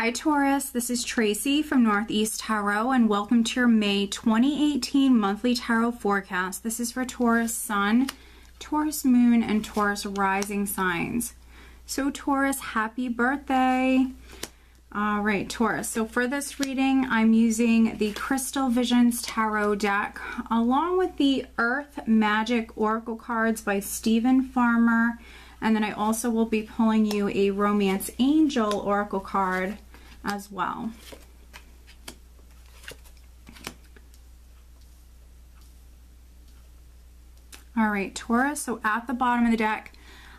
Hi Taurus, this is Tracy from Northeast Tarot and welcome to your May 2018 monthly tarot forecast. This is for Taurus Sun, Taurus Moon, and Taurus Rising signs. So Taurus, happy birthday! All right, Taurus, so for this reading, I'm using the Crystal Visions Tarot deck along with the Earth Magic Oracle cards by Stephen Farmer. And then I also will be pulling you a Romance Angel Oracle card as well. All right, Taurus, so at the bottom of the deck,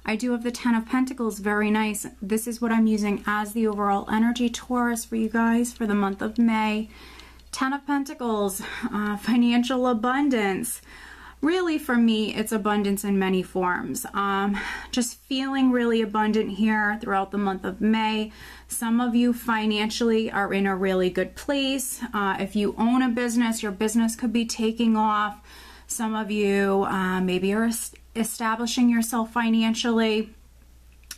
I do have the Ten of Pentacles, very nice. This is what I'm using as the overall energy, Taurus, for you guys for the month of May. Ten of Pentacles, financial abundance. Really, for me, it's abundance in many forms. Just feeling really abundant here throughout the month of May. Some of you financially are in a really good place. If you own a business, your business could be taking off. Some of you maybe are establishing yourself financially.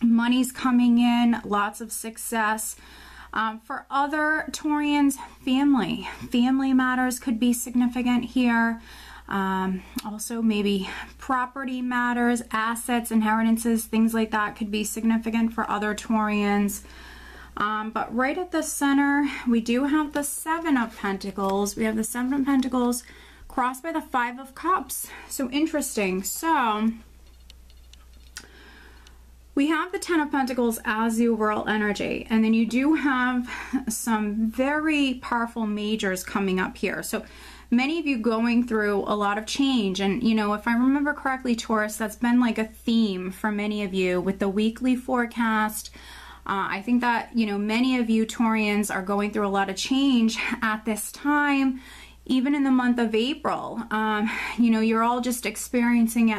Money's coming in, lots of success. For other Taurians, family matters could be significant here. Also maybe property matters, assets, inheritances, things like that could be significant for other Taurians. But right at the center, we do have the Seven of Pentacles. We have the Seven of Pentacles crossed by the Five of Cups. So interesting. So we have the Ten of Pentacles as the overall energy, and then you do have some very powerful majors coming up here. So many of you going through a lot of change, and you know, if I remember correctly, Taurus, that's been like a theme for many of you with the weekly forecast. I think that, you know, many of you Taurians are going through a lot of change at this time, even in the month of April. You know, you're all just experiencing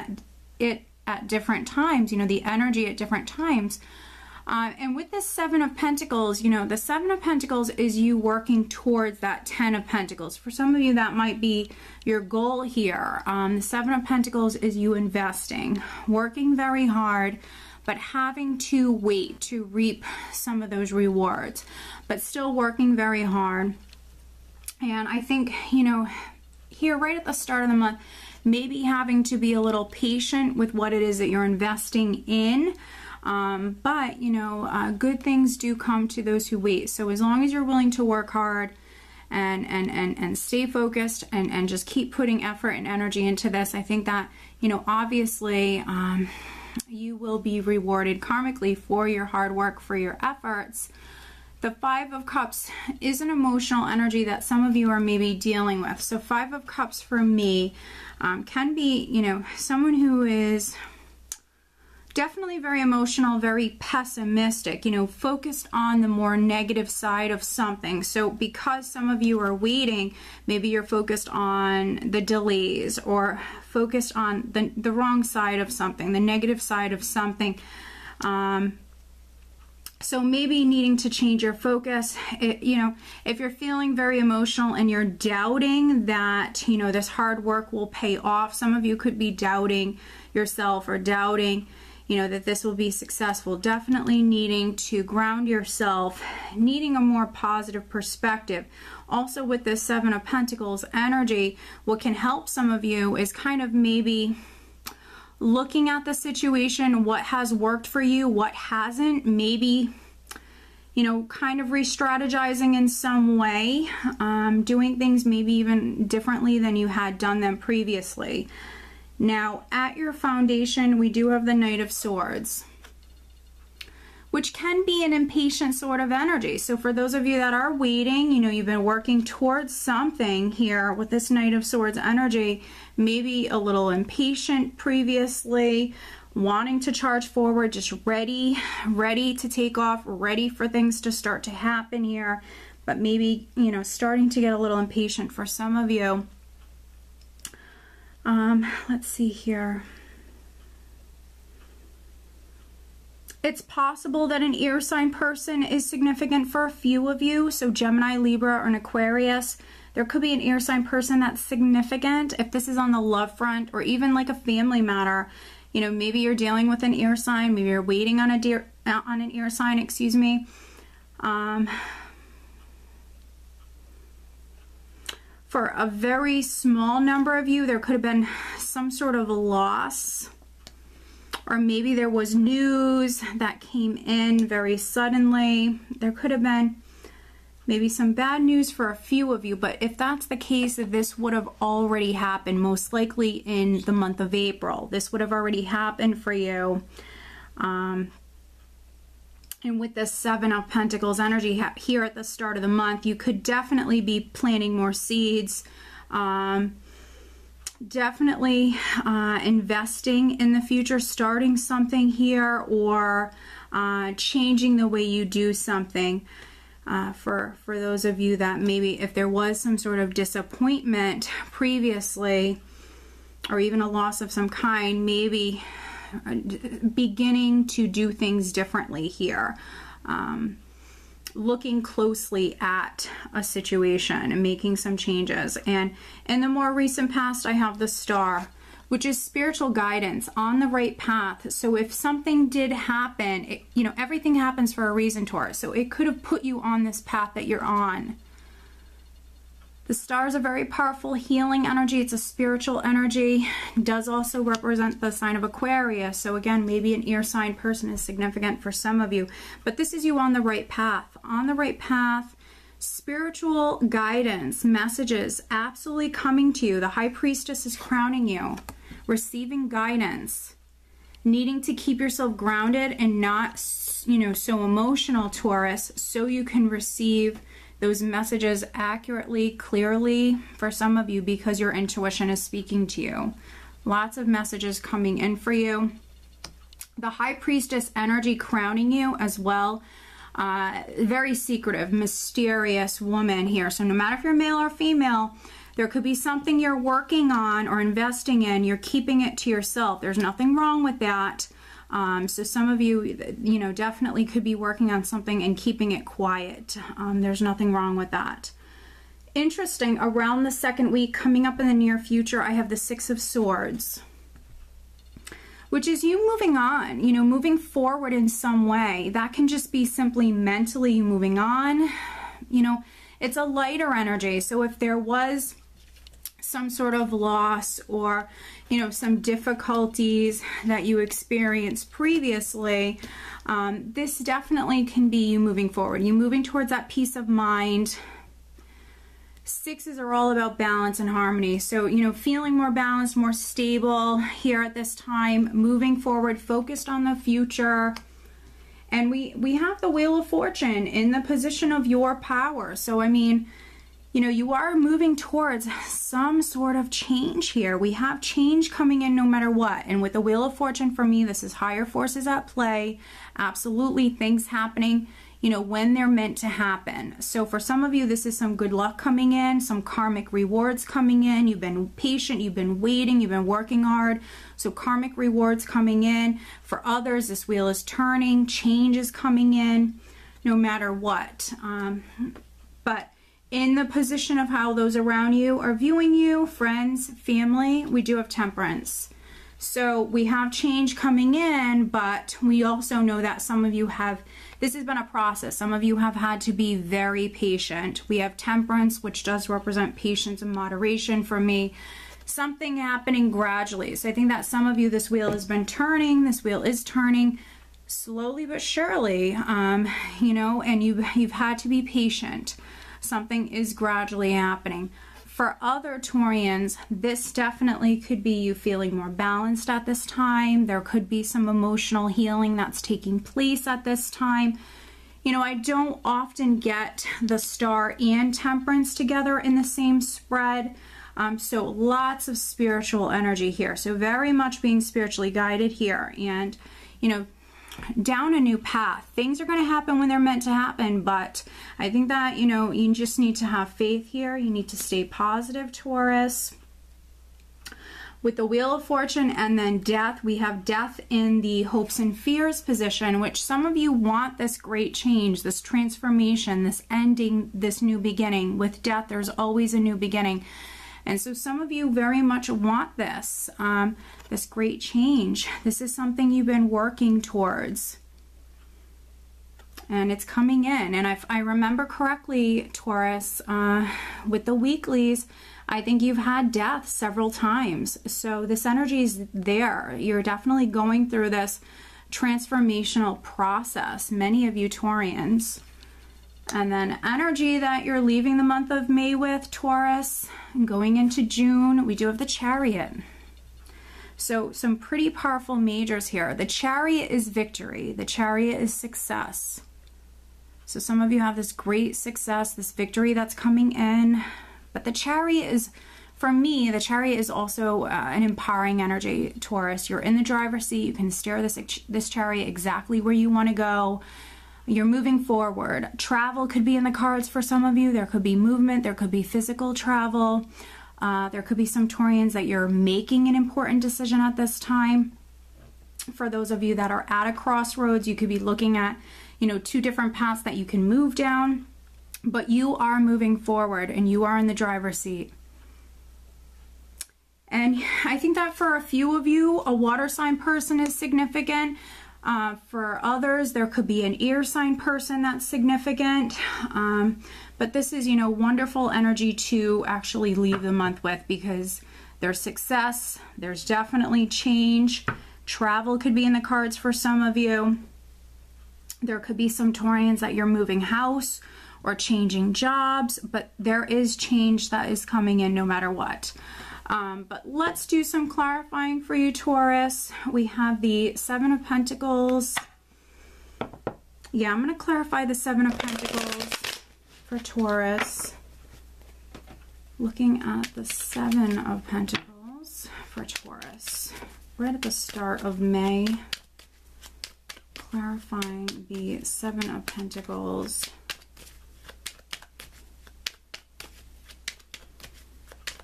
it at different times, you know, the energy at different times. And with this Seven of Pentacles, you know, the Seven of Pentacles is you working towards that Ten of Pentacles. For some of you, that might be your goal here. The Seven of Pentacles is you investing, working very hard, but having to wait to reap some of those rewards, but still working very hard. And I think, you know, here right at the start of the month, maybe having to be a little patient with what it is that you're investing in. But, you know, good things do come to those who wait. So as long as you're willing to work hard and stay focused and just keep putting effort and energy into this, I think that, you know, obviously you will be rewarded karmically for your hard work, for your efforts. The Five of Cups is an emotional energy that some of you are maybe dealing with. So Five of Cups for me can be, you know, someone who is definitely very emotional, very pessimistic, you know, focused on the more negative side of something. So because some of you are waiting, maybe you're focused on the delays or focused on the wrong side of something, the negative side of something. So maybe needing to change your focus. You know, if you're feeling very emotional and you're doubting that, you know, this hard work will pay off, some of you could be doubting yourself or doubting, you know, that this will be successful. Definitely needing to ground yourself, needing a more positive perspective. Also with this Seven of Pentacles energy, what can help some of you is kind of maybe looking at the situation, what has worked for you, what hasn't, maybe, you know, kind of re-strategizing in some way, doing things maybe even differently than you had done them previously. Now, at your foundation, we do have the Knight of Swords, which can be an impatient sort of energy. So for those of you that are waiting, you know, you've been working towards something here with this Knight of Swords energy, maybe a little impatient previously, wanting to charge forward, just ready to take off, ready for things to start to happen here, but maybe, you know, starting to get a little impatient for some of you. Let's see here. It's possible that an air sign person is significant for a few of you. So Gemini, Libra, or an Aquarius. There could be an air sign person that's significant. If this is on the love front or even like a family matter, you know, maybe you're dealing with an air sign, maybe you're waiting on an air sign, excuse me. For a very small number of you, there could have been some sort of a loss, or maybe there was news that came in very suddenly. There could have been maybe some bad news for a few of you, but if that's the case, this would have already happened, most likely in the month of April. This would have already happened for you. And with this Seven of Pentacles energy here at the start of the month, you could definitely be planting more seeds, definitely investing in the future, starting something here, or changing the way you do something. For those of you that maybe if there was some sort of disappointment previously, or even a loss of some kind, maybe beginning to do things differently here, looking closely at a situation and making some changes. And in the more recent past, I have the Star, which is spiritual guidance, on the right path. So if something did happen, you know, everything happens for a reason, Taurus. So it could have put you on this path that you're on. The Star is a very powerful healing energy. It's a spiritual energy. It does also represent the sign of Aquarius. So again, maybe an air sign person is significant for some of you. But this is you on the right path. On the right path, spiritual guidance, messages absolutely coming to you. The High Priestess is crowning you, receiving guidance, needing to keep yourself grounded and not, you know, so emotional, Taurus, so you can receive those messages accurately, clearly for some of you, because your intuition is speaking to you. Lots of messages coming in for you. The High Priestess energy crowning you as well. Very secretive, mysterious woman here. So no matter if you're male or female, there could be something you're working on or investing in. You're keeping it to yourself. There's nothing wrong with that. So some of you, you know, definitely could be working on something and keeping it quiet. There's nothing wrong with that. Interesting, around the second week, coming up in the near future, I have the Six of Swords, which is you moving on, you know, moving forward in some way. That can just be simply mentally you moving on. You know, it's a lighter energy. So if there was some sort of loss or, you know, some difficulties that you experienced previously, this definitely can be you moving forward. You moving towards that peace of mind. Sixes are all about balance and harmony. So, you know, feeling more balanced, more stable here at this time, moving forward, focused on the future. And we have the Wheel of Fortune in the position of your power. So, I mean, you know, you are moving towards some sort of change here. We have change coming in no matter what. And with the Wheel of Fortune, for me, this is higher forces at play. Absolutely, things happening, you know, when they're meant to happen. So for some of you, this is some good luck coming in, some karmic rewards coming in. You've been patient, you've been waiting, you've been working hard. So karmic rewards coming in. For others, this wheel is turning, change is coming in, no matter what. But in the position of how those around you are viewing you, friends, family, we do have Temperance. So we have change coming in, but we also know that some of you have, this has been a process. Some of you have had to be very patient. We have Temperance, which does represent patience and moderation for me. Something happening gradually. So I think that some of you, this wheel has been turning, this wheel is turning slowly but surely, you know, and you've had to be patient. Something is gradually happening. For other Taurians, this definitely could be you feeling more balanced at this time. There could be some emotional healing that's taking place at this time. You know, I don't often get the Star and Temperance together in the same spread. So lots of spiritual energy here. So very much being spiritually guided here. And, you know, down a new path. Things are going to happen when they're meant to happen, but I think that, you know, you just need to have faith here. You need to stay positive, Taurus. With the Wheel of Fortune and then Death, we have Death in the hopes and fears position, which some of you want this great change, this transformation, this ending, this new beginning. With Death, there's always a new beginning. And so some of you very much want this, this great change. This is something you've been working towards. and it's coming in. And if I remember correctly, Taurus, with the weeklies, I think you've had death several times. So this energy is there. You're definitely going through this transformational process, many of you Taurians. And then energy that you're leaving the month of May with, Taurus, and going into June, we do have the Chariot. So some pretty powerful majors here. The Chariot is victory. The Chariot is success. So some of you have this great success, this victory that's coming in. But the Chariot is, for me, the Chariot is also an empowering energy, Taurus. You're in the driver's seat. You can steer this Chariot exactly where you want to go. You're moving forward. Travel could be in the cards for some of you. There could be movement. There could be physical travel. There could be some Taurians that you're making an important decision at this time. For those of you that are at a crossroads, you could be looking at, you know, two different paths that you can move down. But you are moving forward and you are in the driver's seat. And I think that for a few of you, a water sign person is significant. For others, there could be an air sign person that's significant. But this is, you know, wonderful energy to actually leave the month with, because there's success, there's definitely change. Travel could be in the cards for some of you. There could be some Taurians that you're moving house or changing jobs, but there is change that is coming in no matter what. But let's do some clarifying for you, Taurus. We have the Seven of Pentacles. Yeah, I'm going to clarify the Seven of Pentacles for Taurus. Looking at the Seven of Pentacles for Taurus. Right at the start of May. Clarifying the Seven of Pentacles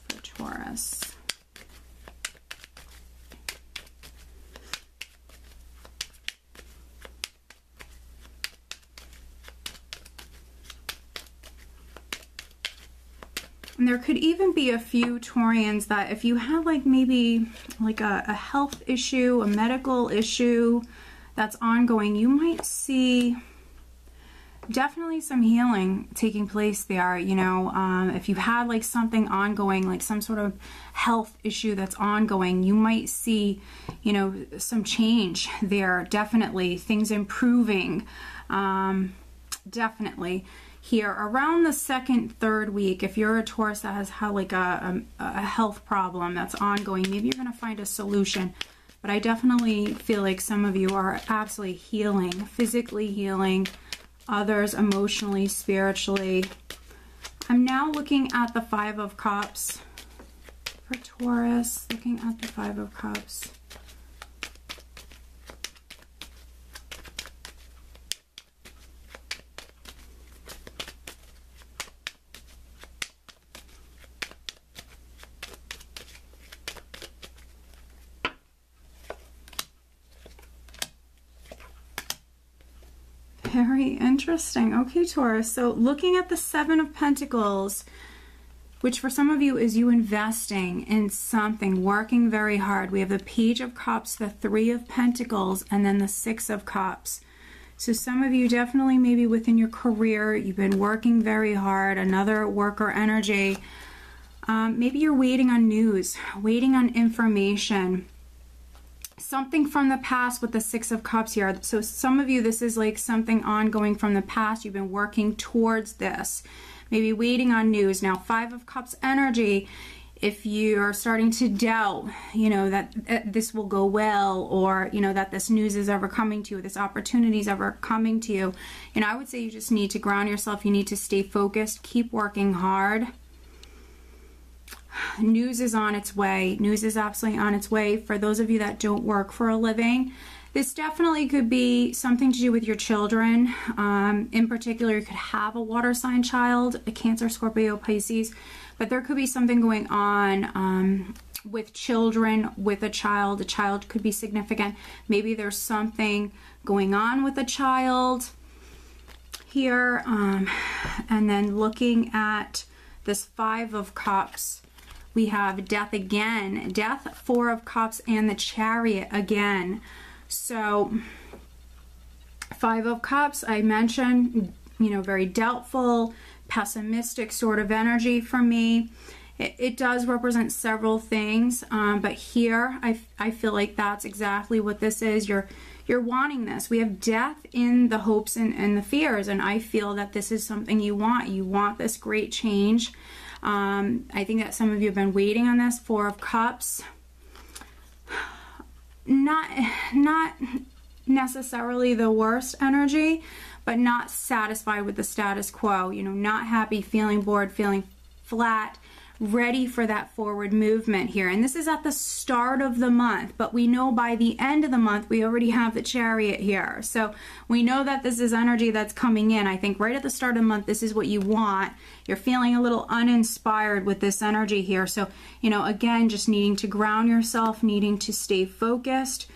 for Taurus. And there could even be a few Taurians that if you have like maybe like a health issue, a medical issue that's ongoing, you might see definitely some healing taking place there. You know, if you've had like something ongoing, like some sort of health issue that's ongoing, you might see, you know, some change there. Definitely things improving. Definitely. Here around the second, third week, if you're a Taurus that has had like a health problem that's ongoing, maybe you're going to find a solution. But I definitely feel like some of you are absolutely healing, physically healing, others emotionally, spiritually. I'm now looking at the Five of Cups for Taurus, looking at the Five of Cups. Very interesting. Okay, Taurus. So looking at the Seven of Pentacles, which for some of you is you investing in something, working very hard. We have the Page of Cups, the Three of Pentacles, and then the Six of Cups. So some of you definitely maybe within your career, you've been working very hard, another worker energy. Maybe you're waiting on news, waiting on information. Something from the past with the Six of Cups here. So some of you, this is like something ongoing from the past. You've been working towards this. Maybe waiting on news. Now, Five of Cups energy, if you are starting to doubt, you know, that this will go well, or, you know, that this news is ever coming to you, this opportunity is ever coming to you, you know, I would say you just need to ground yourself. You need to stay focused. Keep working hard. News is on its way. News is absolutely on its way. For those of you that don't work for a living, this definitely could be something to do with your children. In particular, you could have a water sign child, a Cancer, Scorpio, Pisces, but there could be something going on with children, with a child. A child could be significant. Maybe there's something going on with a child here. And then looking at this Five of Cups, we have Death again, Death, Four of Cups, and the Chariot again. So Five of Cups, I mentioned, you know, very doubtful, pessimistic sort of energy for me. It does represent several things, but here I feel like that's exactly what this is. You're wanting this. We have death in the hopes and the fears, and I feel that this is something you want. You want this great change. I think that some of you have been waiting on this. Four of Cups. Not necessarily the worst energy, but not satisfied with the status quo. You know, not happy, feeling bored, feeling flat, ready for that forward movement here. And this is at the start of the month, but we know by the end of the month we already have the Chariot here. So we know that this is energy that's coming in. I think right at the start of the month, this is what you want. You're feeling a little uninspired with this energy here. So, you know, again, just needing to ground yourself, needing to stay focused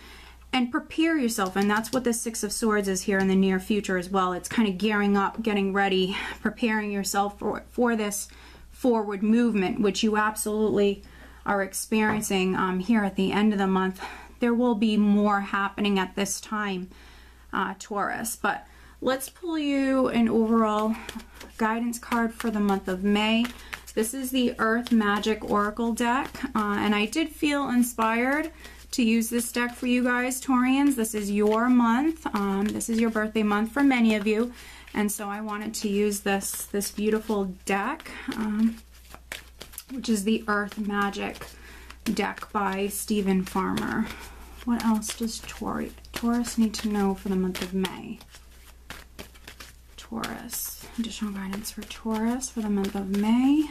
and prepare yourself. And that's what the Six of Swords is here in the near future as well. It's kind of gearing up, getting ready, preparing yourself for this forward movement, which you absolutely are experiencing here at the end of the month. There will be more happening at this time, Taurus. But let's pull you an overall guidance card for the month of May. This is the Earth Magic Oracle deck, and I did feel inspired to use this deck for you guys, Taurians. This is your month. This is your birthday month for many of you. And so I wanted to use this beautiful deck, which is the Earth Magic deck by Stephen Farmer. What else does Taurus need to know for the month of May? Taurus. Additional guidance for Taurus for the month of May.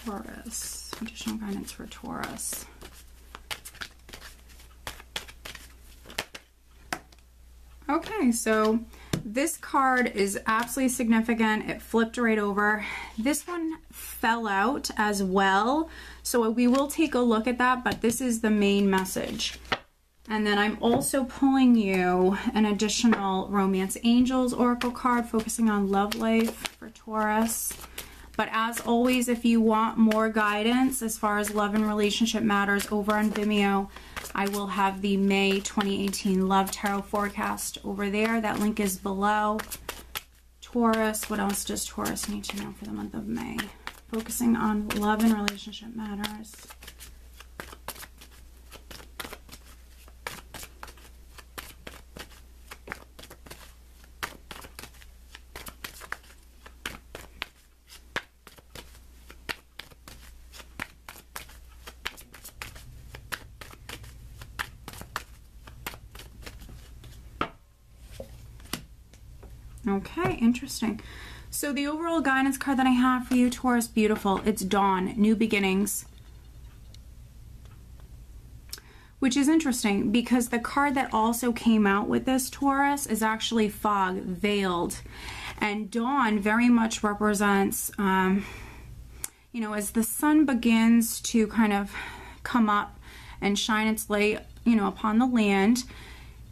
Taurus. Additional guidance for Taurus. Okay, so this card is absolutely significant. It flipped right over. This one fell out as well, so we will take a look at that, but this is the main message. And then I'm also pulling you an additional Romance Angels Oracle card focusing on love life for Taurus. But as always, if you want more guidance as far as love and relationship matters over on Vimeo, I will have the May 2018 Love Tarot Forecast over there. That link is below. Taurus, what else does Taurus need to know for the month of May? Focusing on love and relationship matters. Okay, interesting. So the overall guidance card that I have for you, Taurus, beautiful. It's Dawn, New Beginnings. Which is interesting because the card that also came out with this, Taurus, is actually Fog, Veiled. And Dawn very much represents, you know, as the sun begins to kind of come up and shine its light, you know, upon the land,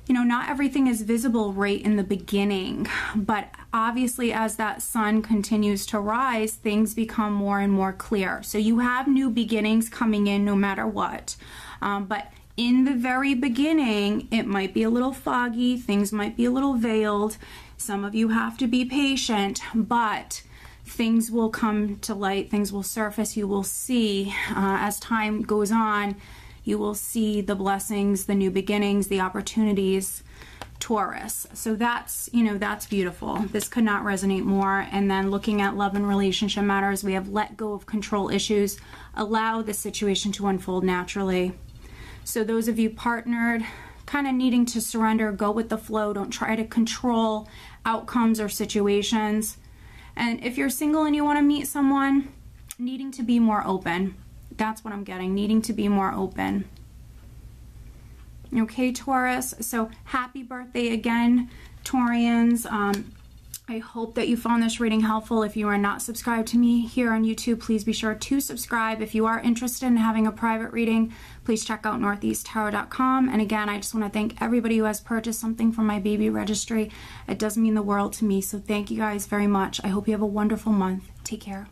you know, not everything is visible right in the beginning, but obviously as that sun continues to rise, things become more and more clear. So you have new beginnings coming in no matter what. But in the very beginning, it might be a little foggy, things might be a little veiled. Some of you have to be patient, but things will come to light, things will surface, you will see as time goes on. You will see the blessings, the new beginnings, the opportunities, Taurus. So that's, you know, that's beautiful. This could not resonate more. And then looking at love and relationship matters, we have let go of control issues, allow the situation to unfold naturally. So those of you partnered, kind of needing to surrender, go with the flow, don't try to control outcomes or situations. And if you're single and you want to meet someone, needing to be more open. That's what I'm getting, needing to be more open. Okay, Taurus, so happy birthday again, Taurians. I hope that you found this reading helpful. If you are not subscribed to me here on YouTube, please be sure to subscribe. If you are interested in having a private reading, please check out northeasttarot.com. And again, I just want to thank everybody who has purchased something from my baby registry. It does mean the world to me, so thank you guys very much. I hope you have a wonderful month. Take care.